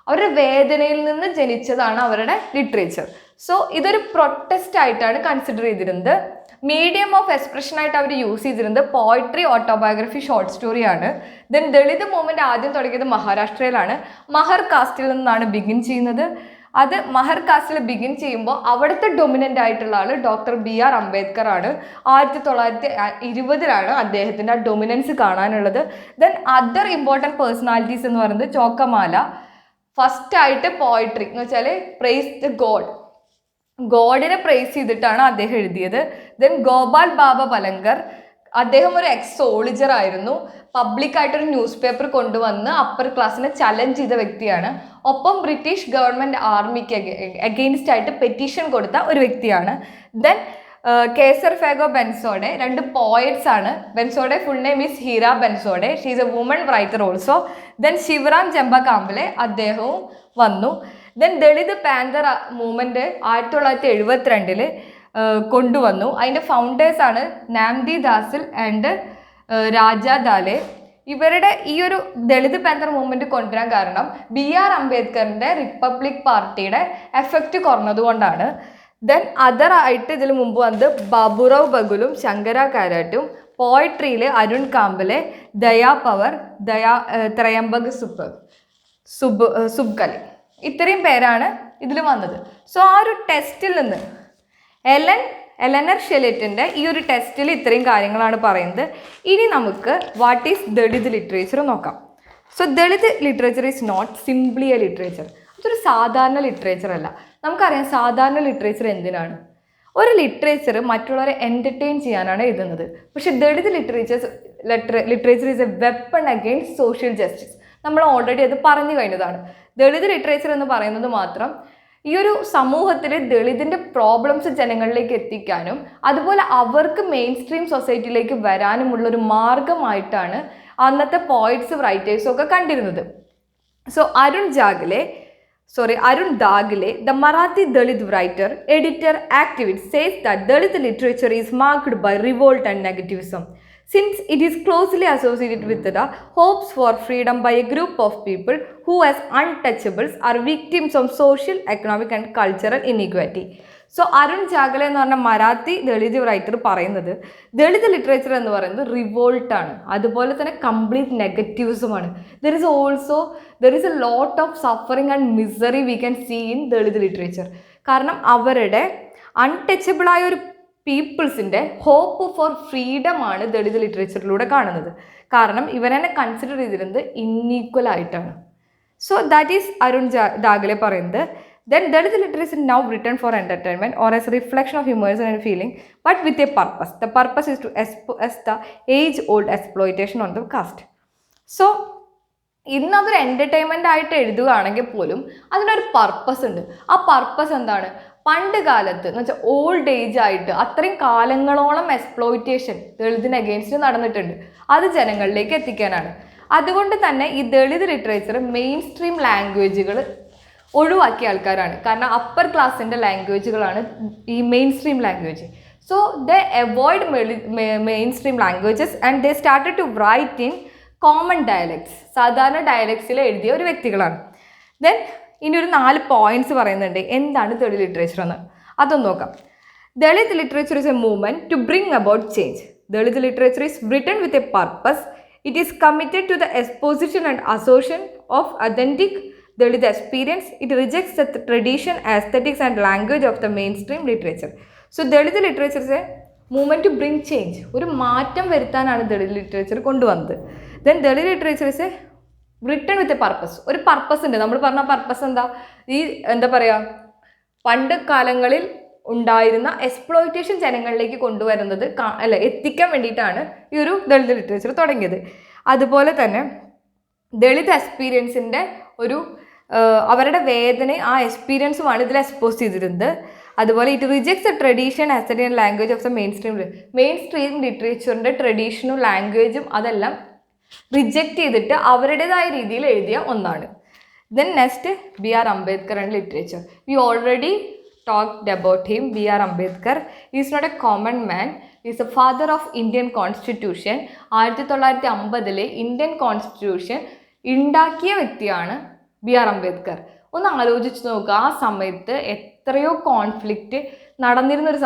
അവരുടെ വേദനയിൽ നിന്ന് ജനിച്ചതാണ് അവരുടെ ലിറ്ററേച്ചർ. സോ ഇതൊരു പ്രൊട്ടസ്റ്റ് ആയിട്ടാണ് കൺസിഡർ ചെയ്തിരുന്നത്. മീഡിയം ഓഫ് എക്സ്പ്രഷൻ ആയിട്ട് അവർ യൂസ് ചെയ്തിരുന്നത് പോയട്രി, ഓട്ടോബയോഗ്രഫി, ഷോർട്ട് സ്റ്റോറിയാണ്. ദെൻ ദളിത് മൂവ്മെൻറ്റ് ആദ്യം തുടങ്ങിയത് മഹാരാഷ്ട്രയിലാണ്. മഹർ കാസ്റ്റിൽ നിന്നാണ് ബിഗിൻ ചെയ്യുന്നത്. അത് മഹർ കാസ്റ്റിൽ ബിഗിൻ ചെയ്യുമ്പോൾ അവിടുത്തെ ഡൊമിനൻ്റ് ആയിട്ടുള്ള ആൾ ഡോക്ടർ BR അംബേദ്കർ ആണ്. 1920 അദ്ദേഹത്തിൻ്റെ ആ ഡൊമിനൻസ് കാണാനുള്ളത്. ദെൻ അതർ ഇമ്പോർട്ടൻറ്റ് പേഴ്സണാലിറ്റീസ് എന്ന് പറയുന്നത് ചോക്കമാല, ഫസ്റ്റായിട്ട് പോയിട്രി എന്ന് വെച്ചാൽ പ്രൈസ് ദ ഗോഡ്, ഗോഡിനെ പ്രൈസ് ചെയ്തിട്ടാണ് അദ്ദേഹം എഴുതിയത്. ദെൻ ഗോപാൽ ബാബ പലങ്കർ, അദ്ദേഹം ഒരു എക്സ് സോൾജർ ആയിരുന്നു. പബ്ലിക്കായിട്ടൊരു ന്യൂസ് പേപ്പർ കൊണ്ടുവന്ന് അപ്പർ ക്ലാസ്സിനെ ചലഞ്ച് ചെയ്ത വ്യക്തിയാണ്. ഒപ്പം ബ്രിട്ടീഷ് ഗവൺമെൻറ് ആർമിക്ക് അഗെയിൻസ്റ്റ് ആയിട്ട് പെറ്റീഷൻ കൊടുത്ത ഒരു വ്യക്തിയാണ്. ദെൻ കേസർ ഫാഗോ ബെൻസോഡെ, 2 പോയറ്റ്സ് ആണ്. Bansode full name is Hira Bansode, she is a woman writer also. Then Shivram Chemba Kamble അദ്ദേഹവും വന്നു. ദെൻ ദളിത് പാന്തർ മൂവ്മെൻറ്റ് 1972 കൊണ്ടുവന്നു. അതിൻ്റെ ഫൗണ്ടേഴ്സാണ് നാംദി ദാസിൽ ആൻഡ് രാജ ദാലെ. ഇവരുടെ ഈ ഒരു ദളിത് പാന്തർ മൂവ്മെൻറ്റ് കൊണ്ടുവരാൻ കാരണം BR അംബേദ്കറിൻ്റെ റിപ്പബ്ലിക് പാർട്ടിയുടെ എഫക്റ്റ് കുറഞ്ഞതുകൊണ്ടാണ്. ദെൻ അതർ ആയിട്ട് ഇതിന് മുമ്പ് വന്നത് ബാബുറാവ് ബഗുലും ശങ്കര കാരാട്ടും, പോയട്രിയിൽ അരുൺ കാംബ്ലെ, ദയാ പവർ, ത്രയംബക് സുബ്കലെ, ഇത്രയും പേരാണ് ഇതിൽ വന്നത്. സോ ആ ഒരു ടെസ്റ്റിൽ നിന്ന് എലനർ ഷെലറ്റിൻ്റെ ഈ ഒരു ടെസ്റ്റിൽ ഇത്രയും കാര്യങ്ങളാണ് പറയുന്നത്. ഇനി നമുക്ക് വാട്ട് ഈസ് ദളിത് ലിറ്ററേച്ചർ നോക്കാം. So Dalit literature is not simply a literature. അതൊരു സാധാരണ ലിറ്ററേച്ചർ അല്ല. നമുക്കറിയാം സാധാരണ ലിറ്ററേച്ചർ എന്തിനാണ്, ഒരു ലിറ്ററേച്ചർ മറ്റുള്ളവരെ എൻ്റർടൈൻ ചെയ്യാനാണ് എഴുതുന്നത്. പക്ഷെ Dalit literature is A weapon against social justice. നമ്മൾ ഓൾറെഡി അത് പറഞ്ഞു കഴിഞ്ഞതാണ്. ദളിത് ലിറ്ററേച്ചർ എന്ന് പറയുന്നത് മാത്രം ഈ ഒരു സമൂഹത്തിൽ ദളിതിൻ്റെ പ്രോബ്ലംസ് ജനങ്ങളിലേക്ക് എത്തിക്കാനും അതുപോലെ അവർക്ക് മെയിൻ സ്ട്രീം സൊസൈറ്റിയിലേക്ക് വരാനുമുള്ളൊരു മാർഗമായിട്ടാണ് അന്നത്തെ പോയിറ്റ്സും റൈറ്റേഴ്സും ഒക്കെ കണ്ടിരുന്നത്. So Arun Dagle, the Marathi Dalit writer, editor, activist, says that Dalit literature is marked by revolt and negativism, since it is closely associated with the hopes for freedom by a group of people who, as untouchables, are victims of social, economic and cultural inequality. So Arun Jagale എന്ന് പറഞ്ഞ Marathi Dalit writer പറയുന്നത് Dalit literature എന്ന് പറയുന്നത് റിവോൾട്ടാണ്, അതുപോലെ തന്നെ complete നെഗറ്റീവ്സുമാണ്. There is a lot of suffering and misery we can see in Dalit literature. കാരണം അവരുടെ അൺടച്ചബിളായ ഒരു പീപ്പിൾസിൻ്റെ ഹോപ്പ് ഫോർ ഫ്രീഡമാണ് ദളിത് ലിറ്ററേച്ചറിലൂടെ കാണുന്നത്. കാരണം ഇവരെന്നെ കൺസിഡർ ചെയ്തിരുന്നത് ഇന്നീക്വൽ ആയിട്ടാണ്. So that is Arun Dagale പറയുന്നത്. Then Dalit literature is now written for entertainment or as a reflection of emotion and feeling, but with a purpose. The purpose is to expose the age-old exploitation on the caste. So, ഇന്നതൊരു entertainment ആയിട്ട് എഴുതുകയാണെങ്കിൽ പോലും അതിനൊരു purpose ഉണ്ട്. ആ purpose എന്താണ്? പണ്ട് കാലത്ത് എന്ന് വെച്ചാൽ ഓൾഡ് ഏജ് ആയിട്ട് അത്രയും കാലങ്ങളോളം എക്സ്പ്ലോയിറ്റേഷൻ ദളിതിന് അഗെയിൻസ്റ്റ് നടന്നിട്ടുണ്ട്. അത് ജനങ്ങളിലേക്ക് എത്തിക്കാനാണ്. അതുകൊണ്ട് തന്നെ ഈ ദളിത് ലിറ്ററേച്ചർ മെയിൻ സ്ട്രീം ലാംഗ്വേജുകൾ ഒഴിവാക്കിയ ആൾക്കാരാണ്. കാരണം അപ്പർ ക്ലാസ്സിൻ്റെ ലാംഗ്വേജുകളാണ് ഈ mainstream language. So they avoid mainstream languages and they started to write in common dialects. സാധാരണ ഡയലക്ട്സിൽ എഴുതിയ ഒരു വ്യക്തികളാണ്. ദെൻ ഇനി ഒരു 4 പോയിന്റ്സ് പറയുന്നുണ്ട് എന്താണ് ദളിത് ലിറ്ററേച്ചർ എന്ന്. അതൊന്ന് നോക്കാം. Dalit literature is a movement to bring about change. Dalit literature is written with a purpose. It is committed to the exposition and assertion of authentic Dalit experience. It rejects the tradition, aesthetics and language of the mainstream literature. So Dalit literature is a movement to bring change. ഒരു മാറ്റം വരുത്താനാണ് Dalit literature കൊണ്ടുവന്നത്. Then Dalit literature is A written with a purpose. ഒരു purpose ഉണ്ട്. നമ്മൾ പറഞ്ഞ purpose എന്താ പറയുക, പണ്ട് കാലങ്ങളിൽ ഉണ്ടായിരുന്ന എക്സ്പ്ലോയിറ്റേഷൻ ജനങ്ങളിലേക്ക് കൊണ്ടുവരുന്നത് എത്തിക്കാൻ വേണ്ടിയിട്ടാണ് ഈ ഒരു ദളിത് ലിറ്ററേച്ചർ തുടങ്ങിയത്. അതുപോലെ തന്നെ ദളിത് എക്സ്പീരിയൻസിൻ്റെ ഒരു അവരുടെ വേദന ആ എക്സ്പീരിയൻസുമാണ് ഇതിൽ എക്സ്പോസ് ചെയ്തിരുന്നത്. അതുപോലെ it rejects the tradition aesthetic and language of the മെയിൻ സ്ട്രീം ലിറ്ററേച്ചറിൻ്റെ ട്രഡീഷനും ലാംഗ്വേജും അതെല്ലാം റിജക്റ്റ് ചെയ്തിട്ട് അവരുടേതായ രീതിയിൽ എഴുതിയ ഒന്നാണ്. Then next B.R. Ambedkar and literature. We already talked about him. B.R. Ambedkar is not a common man. He is the father of Indian Constitution. 1950 Indian constitution ഉണ്ടാക്കിയ വ്യക്തിയാണ് B.R. അംബേദ്കർ. ഒന്ന് ആലോചിച്ച് നോക്കുക, ആ സമയത്ത് എത്രയോ കോൺഫ്ലിക്റ്റ് നടന്നിരുന്നൊരു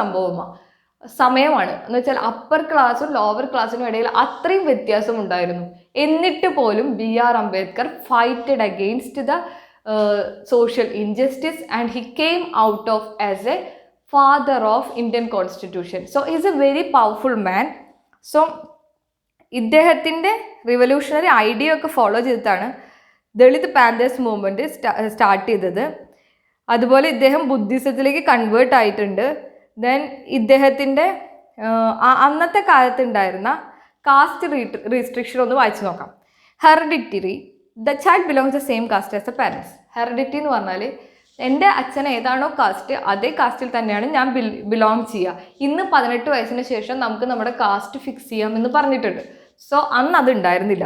സമയമാണ് എന്ന് വെച്ചാൽ അപ്പർ ക്ലാസ്സും ലോവർ ക്ലാസ്സിനും ഇടയിൽ അത്രയും വ്യത്യാസം ഉണ്ടായിരുന്നു. എന്നിട്ട് പോലും B.R. Ambedkar fighted against the social injustice and he came out of as a father of Indian Constitution. So he is a very powerful man. So ഇദ്ദേഹത്തിൻ്റെ റിവല്യൂഷണറി ഐഡിയ ഒക്കെ ഫോളോ ചെയ്തിട്ടാണ് ദളിത് പാന്തേഴ്സ് മൂവ്മെൻറ്റ് സ്റ്റാർട്ട് ചെയ്തത്. അതുപോലെ ഇദ്ദേഹം ബുദ്ധിസത്തിലേക്ക് convert ആയിട്ടുണ്ട്. Then ഇദ്ദേഹത്തിൻ്റെ അന്നത്തെ കാലത്തുണ്ടായിരുന്ന cast റീസ്ട്രിക്ഷൻ ഒന്ന് വായിച്ചു നോക്കാം. Hereditary, the child belongs the same caste as the parents. Heredity എന്ന് പറഞ്ഞാൽ എൻ്റെ അച്ഛൻ ഏതാണോ കാസ്റ്റ് അതേ കാസ്റ്റിൽ തന്നെയാണ് ഞാൻ ബിലോങ് ചെയ്യുക. ഇന്ന് 18 വയസ്സിന് ശേഷം നമുക്ക് നമ്മുടെ കാസ്റ്റ് ഫിക്സ് ചെയ്യാം എന്ന് പറഞ്ഞിട്ടുണ്ട്. സോ അന്ന് അത് ഉണ്ടായിരുന്നില്ല.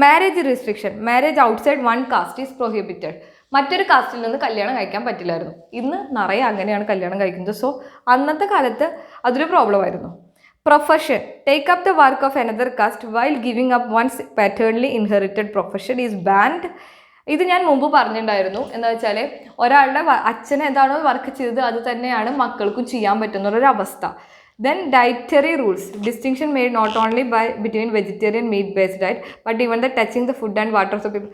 Marriage restriction, marriage outside one cast is prohibited. മറ്റൊരു കാസ്റ്റിൽ നിന്ന് കല്യാണം കഴിക്കാൻ പറ്റില്ലായിരുന്നു. ഇന്ന് നിറയെ അങ്ങനെയാണ് കല്യാണം കഴിക്കുന്നത്. സോ അന്നത്തെ കാലത്ത് അതൊരു പ്രോബ്ലം ആയിരുന്നു. Profession, take up the work of another caste while giving up one's paternally inherited profession is banned. ഇത് ഞാൻ മുമ്പ് പറഞ്ഞിട്ടുണ്ടായിരുന്നു. എന്താ വെച്ചാൽ ഒരാളുടെ അച്ഛൻ ഏതാണോ വർക്ക് ചെയ്തത് അത് തന്നെയാണ് മക്കൾക്കും ചെയ്യാൻ പറ്റുന്നൊരവസ്ഥ. Then dietary rules, distinction made not only between vegetarian meat based diet but even the touching the food and water of people.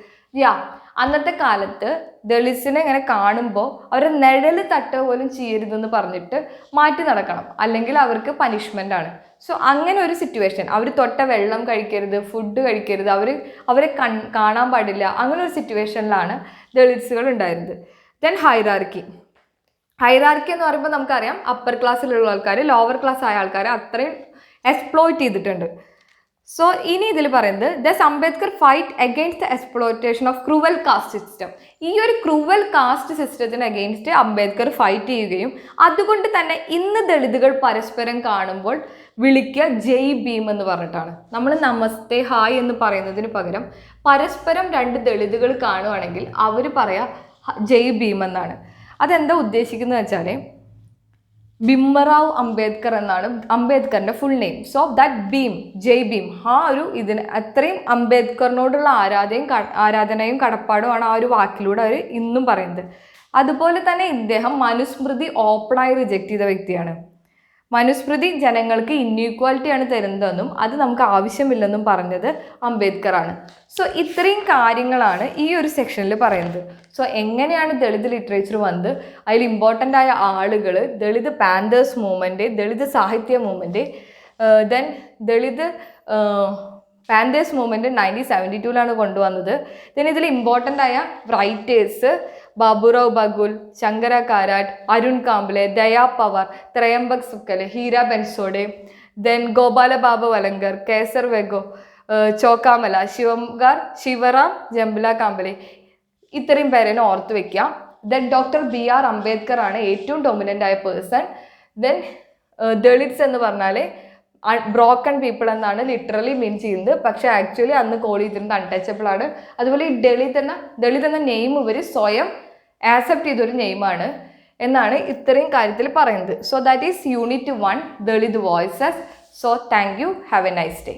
അന്നത്തെ കാലത്ത് ദളിത്സിനെ ഇങ്ങനെ കാണുമ്പോൾ അവർ നിഴൽ തട്ടുക പോലും ചെയ്യരുതെന്ന് പറഞ്ഞിട്ട് മാറ്റി നടക്കണം, അല്ലെങ്കിൽ അവർക്ക് പനിഷ്മെൻ്റ് ആണ്. സോ അങ്ങനെ ഒരു സിറ്റുവേഷൻ, അവർ തൊട്ട വെള്ളം കഴിക്കരുത്, ഫുഡ് കഴിക്കരുത്, അവരെ കാണാൻ പാടില്ല, അങ്ങനെ ഒരു സിറ്റുവേഷനിലാണ് ദളിത്സുകൾ ഉണ്ടായിരുന്നത്. ദെൻ ഹൈറാർക്കി, ഹൈറാർക്കി എന്ന് പറയുമ്പോൾ നമുക്കറിയാം അപ്പർ ക്ലാസ്സിലുള്ള ആൾക്കാർ ലോവർ ക്ലാസ് ആയ ആൾക്കാരെ അത്രയും എക്സ്പ്ലോയിറ്റ് ചെയ്തിട്ടുണ്ട്. സോ ഇനി ഇതിൽ പറയുന്നത് thus Ambedkar fight against the exploitation of cruel caste system. ഈ ഒരു ക്രൂവൽ കാസ്റ്റ് സിസ്റ്റത്തിന് അഗെയിൻസ്റ്റ് അംബേദ്കർ ഫൈറ്റ് ചെയ്യുകയും അതുകൊണ്ട് തന്നെ ഇന്ന് ദളിതുകൾ പരസ്പരം കാണുമ്പോൾ വിളിക്കുക ജയ് ഭീം എന്ന് പറഞ്ഞിട്ടാണ്. നമ്മൾ നമസ്തേ ഹായ് എന്ന് പറയുന്നതിന് പകരം പരസ്പരം രണ്ട് ദളിതുകൾ കാണുവാണെങ്കിൽ അവർ പറയാ ജയ് ഭീം എന്നാണ്. അതെന്താ ഉദ്ദേശിക്കുന്നത് വെച്ചാൽ ഭീമറാവ് അംബേദ്കർ എന്നാണ് അംബേദ്കറിൻ്റെ full name. So that Bhim Jai Bhim ആ ഒരു ഇതിന് അത്രയും അംബേദ്കറിനോടുള്ള ആരാധനയും കടപ്പാടുമാണ് ആ ഒരു വാക്കിലൂടെ അവർ ഇന്നും പറയുന്നത്. അതുപോലെ തന്നെ ഇദ്ദേഹം മനുസ്മൃതി ഓപ്പണായി റിജക്റ്റ് ചെയ്ത വ്യക്തിയാണ്. മനുസ്മൃതി ജനങ്ങൾക്ക് ഇൻഈക്വാലിറ്റിയാണ് തരുന്നതെന്നും അത് നമുക്ക് ആവശ്യമില്ലെന്നും പറഞ്ഞത് അംബേദ്കറാണ്. സോ ഇത്രയും കാര്യങ്ങളാണ് ഈ ഒരു സെക്ഷനിൽ പറയുന്നത്. സോ എങ്ങനെയാണ് ദളിത് ലിറ്ററേച്ചർ വന്നത്, അതിൽ ഇമ്പോർട്ടൻ്റ് ആയ ആളുകൾ, ദളിത് പാന്തേഴ്സ് മൂവ്മെൻറ്റ്, ദളിത് സാഹിത്യ movement, then Dalit Panthers movement 1972 കൊണ്ടുവന്നത്. ദെൻ ഇതിൽ ഇമ്പോർട്ടൻ്റ് ആയ റൈറ്റേഴ്സ് ബാബുറാവ് ബഗുൽ, ശങ്കര കാരാട്ട്, അരുൺ കാംബ്ലെ, ദയാ പവാർ, ത്രയംബക് സുക്കലെ, ഹീര ബെൻസോഡെ, ദെൻ ഗോപാലബാബ വലങ്കർ, കേസർ വെഗോ, ചോക്കാമല, ശിവറാം ജംബില കാംബ്ലെ, ഇത്രയും പേരെ ഓർത്ത് വെക്കുക. ദെൻ ഡോക്ടർ BR അംബേദ്കർ ആണ് ഏറ്റവും ഡൊമിനൻ്റ് ആയ പേഴ്സൺ. ദെൻ ദളിറ്റ്സ് എന്ന് പറഞ്ഞാൽ ബ്രോക്കൺ പീപ്പിൾ എന്നാണ് ലിറ്ററലി മീൻ ചെയ്യുന്നത്. പക്ഷേ ആക്ച്വലി അന്ന് കോൾ ചെയ്തിരുന്നത് അൺടച്ചബിൾ ആണ്. അതുപോലെ ഈ ദളിത് എന്ന നെയിം ഇവർ സ്വയം ആക്സെപ്റ്റ് ചെയ്തൊരു നെയിമാണ് എന്നാണ് ഇത്രയും കാര്യത്തിൽ പറയുന്നത്. So that is unit 1 Dalit voices. So thank you, have A nice day.